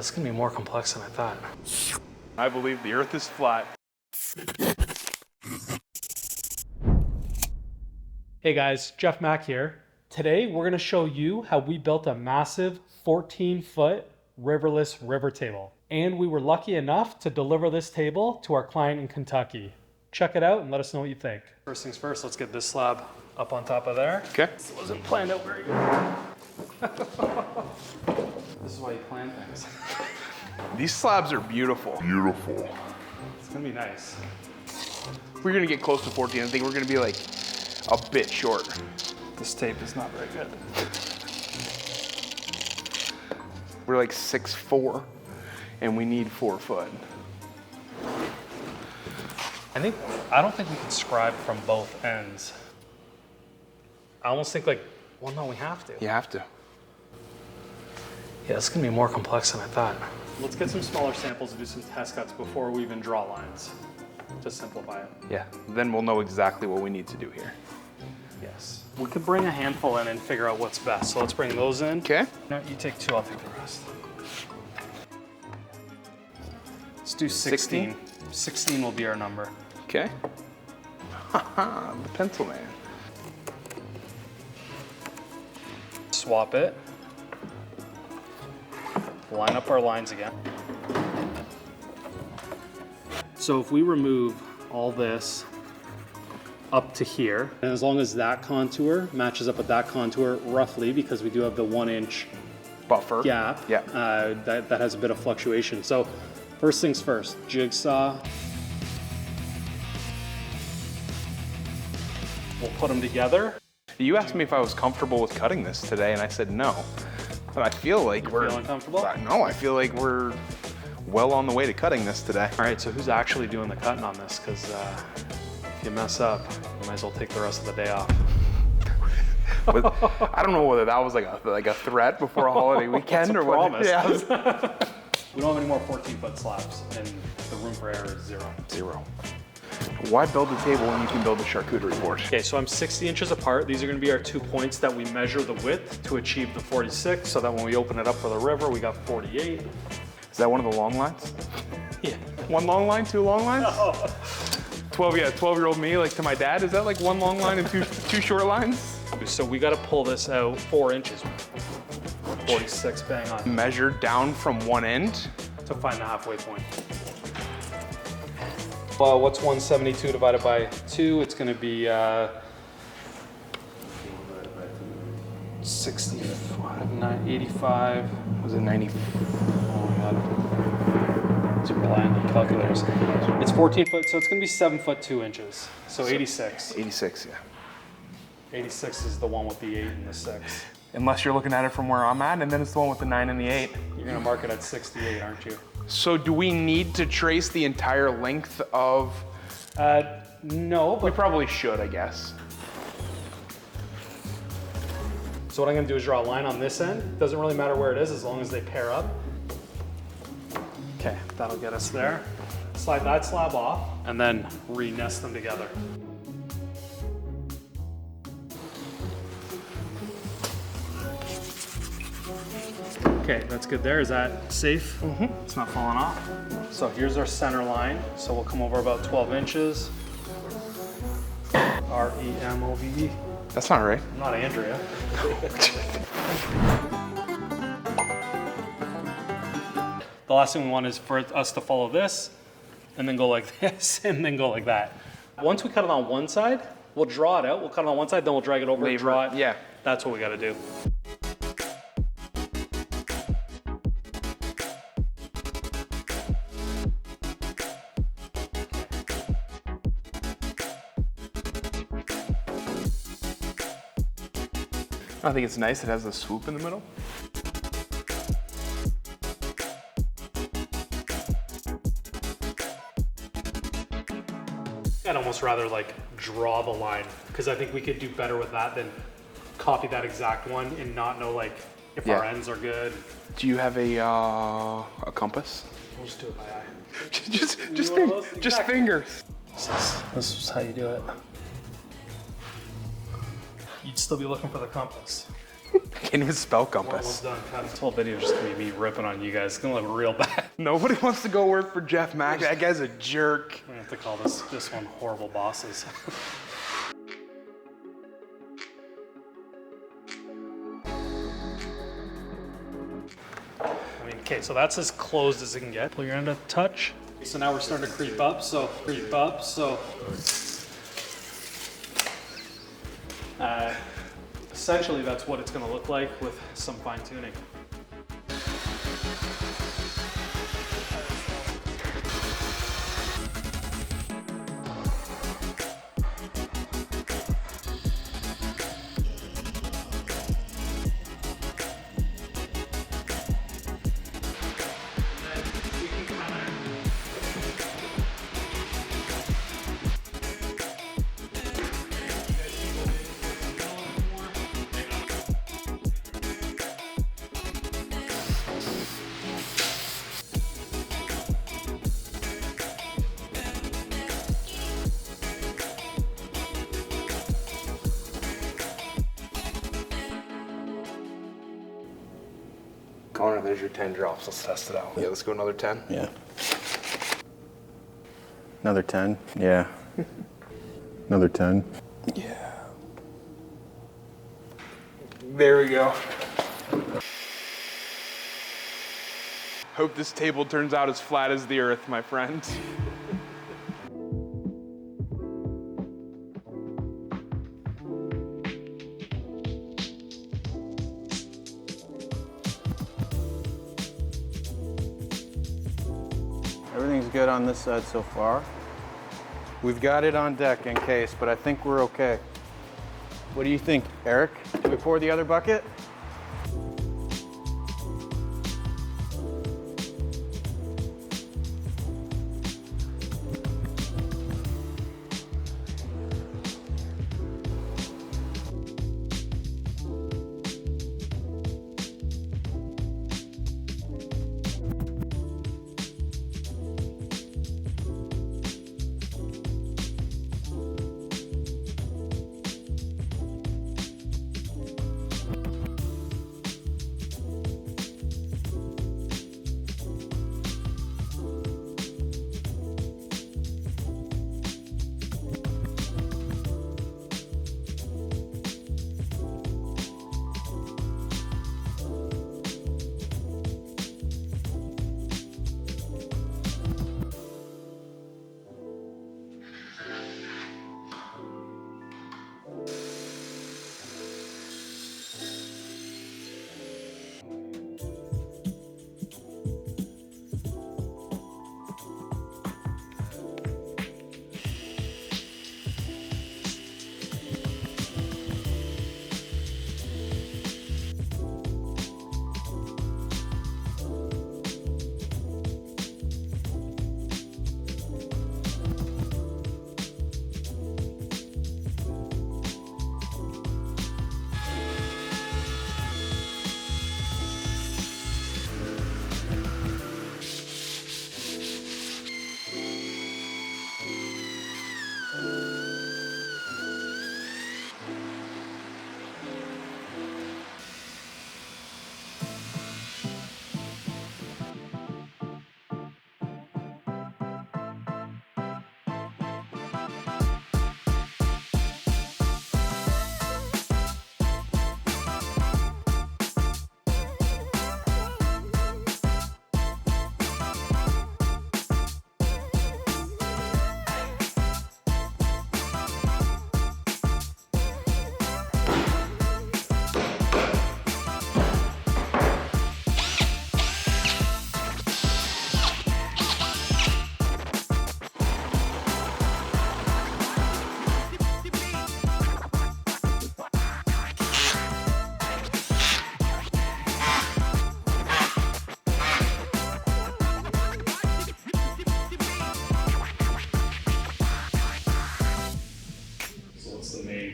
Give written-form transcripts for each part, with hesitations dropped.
it's gonna be more complex than I thought. I believe the earth is flat. Hey guys, Jeff Mack here. Today we're gonna show you how we built a massive 14-foot riverless river table. And we were lucky enough to deliver this table to our client in Kentucky. Check it out and let us know what you think. First things first, let's get this slab up on top of there. Okay. This wasn't planned out very good. This is why you plan things. These slabs are beautiful. Beautiful. It's gonna be nice. We're gonna get close to 14. I think we're gonna be like a bit short. This tape is not very good. We're like 6'4", and we need 4 foot. I don't think we can scribe from both ends. I almost think well, no, we have to. You have to. Yeah, it's gonna be more complex than I thought. Let's get some smaller samples and do some test cuts before we even draw lines to simplify it. Yeah, then we'll know exactly what we need to do here. Yes. We could bring a handful in and figure out what's best. So let's bring those in. Okay. No, you take 2, I'll take the rest. Let's do 16. 16 will be our number. Okay. Haha, the pencil man. Swap it. Line up our lines again. So if we remove all this up to here, and as long as that contour matches up with that contour roughly, because we do have the 1-inch Buffer. gap, Yeah. that has a bit of fluctuation. So first things first, jigsaw. We'll put them together. You asked me if I was comfortable with cutting this today, and I said no. But I feel like we're feeling comfortable? No, I feel like we're well on the way to cutting this today. All right, so who's actually doing the cutting on this? Because if you mess up, you might as well take the rest of the day off. I don't know whether that was like a threat before a holiday weekend or what. Promise. Yeah. We don't have any more 14-foot slabs, and the room for error is 0. 0. Why build a table when you can build a charcuterie board? Okay, so I'm 60 inches apart. These are gonna be our 2 points that we measure the width to achieve the 46, so that when we open it up for the river, we got 48. Is that one of the long lines? Yeah. 1 long line, 2 long lines? No. 12-year-old me, like to my dad, is that like 1 long line and two short lines? So we gotta pull this out 4 inches. 46, bang on. Measure down from one end. To find the halfway point. Well, what's 172 divided by 2? It's gonna be 65, 85. Was it 90? Oh my God. Too reliant on calculators. It's 14 foot, so it's gonna be 7 foot 2 inches. So 86. 86, yeah. 86 is the one with the 8 and the 6. Unless you're looking at it from where I'm at, and then it's the one with the 9 and the 8. You're gonna mark it at 68, aren't you? So do we need to trace the entire length of? No, We but probably should, I guess. so what I'm gonna do is draw a line on this end. Doesn't really matter where it is as long as they pair up. Okay, that'll get us there. Slide that slab off and then re-nest them together. Okay, that's good there. Is that safe? Mm-hmm. It's not falling off. So here's our center line. So we'll come over about 12 inches. R-E-M-O-V-E. That's not right. I'm not Andrea. The last thing we want is for us to follow this and then go like this and then go like that. Once we cut it on one side, we'll draw it out. We'll cut it on one side, then we'll drag it over and draw it. Yeah. That's what we gotta do. I think it's nice. It has the swoop in the middle. I'd almost rather like draw the line because I think we could do better with that than copy that exact one and not know like if our ends are good. Do you have a compass? We'll just do it by eye. just fingers. This is how you do it. You'd still be looking for the compass. Can't even spell compass. Done. This whole video is just gonna be me ripping on you guys. It's gonna look real bad. Nobody wants to go work for Jeff Mack. That guy's a jerk. I'm gonna have to call this one horrible bosses. I mean, okay, so that's as closed as it can get. Pull your end a touch. So now we're starting to creep up. Essentially, that's what it's going to look like with some fine tuning. Connor, there's your 10 drops. Let's test it out. Yeah, let's go another 10. Yeah. Another 10. Yeah. Another 10. Yeah. There we go. Hope this table turns out as flat as the earth, my friend. Everything's good on this side so far. We've got it on deck in case, but I think we're okay. What do you think, Eric? Do we pour the other bucket?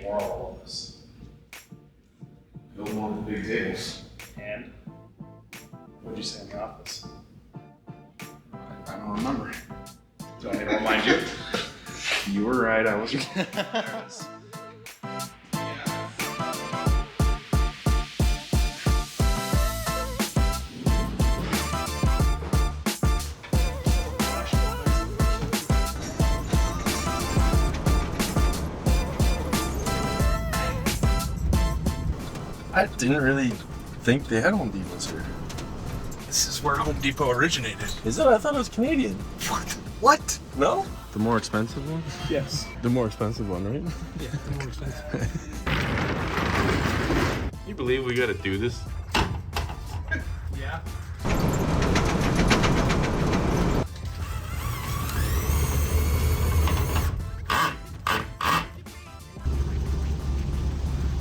Moral of this. No more of the big tables. And what'd you say in the office? I don't remember. Do I need to remind you? You were right, I was. There it is. I didn't really think they had Home Depots here. This is where Home Depot originated. Is it? I thought it was Canadian. What? No? The more expensive one? Yes. The more expensive one, right? Yeah, the more expensive. Can you believe we gotta do this? Yeah.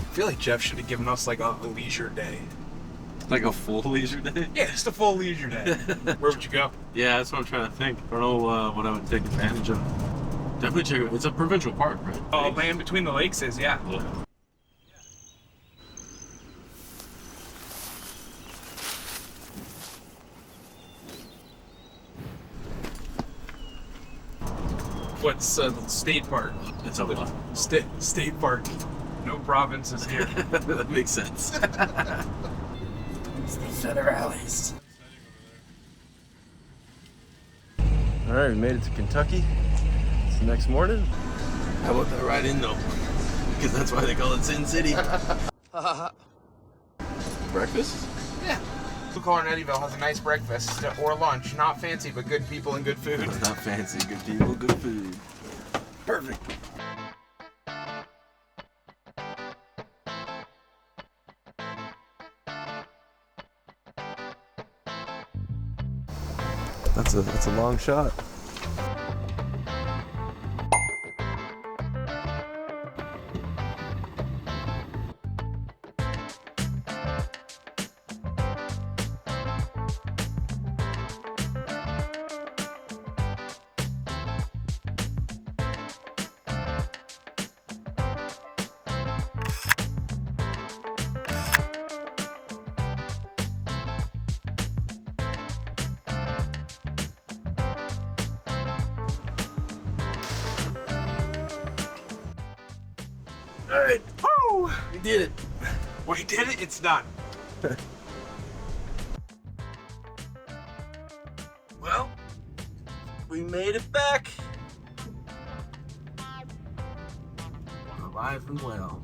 I feel like Jeff should have given us like a leisure day. Like a full leisure day? Yeah, just a full leisure day. Where would you go? Yeah, that's what I'm trying to think. I don't know what I would take advantage of. Definitely check it. It's a provincial park, right? Oh, land between the lakes is, yeah. Yeah. What's the state park? It's a lot. State park. No provinces here. That makes sense. It's the federales. All right, we made it to Kentucky. It's the next morning. How about that ride in though? Because that's why they call it Sin City. Breakfast? Yeah. Blue Collar in Eddyville has a nice breakfast or lunch. Not fancy, but good people and good food. It's not fancy. Good people, good food. Perfect. That's a long shot. All right. Woo! We did it. We did it, it's done. Well, we made it back. Alive and well.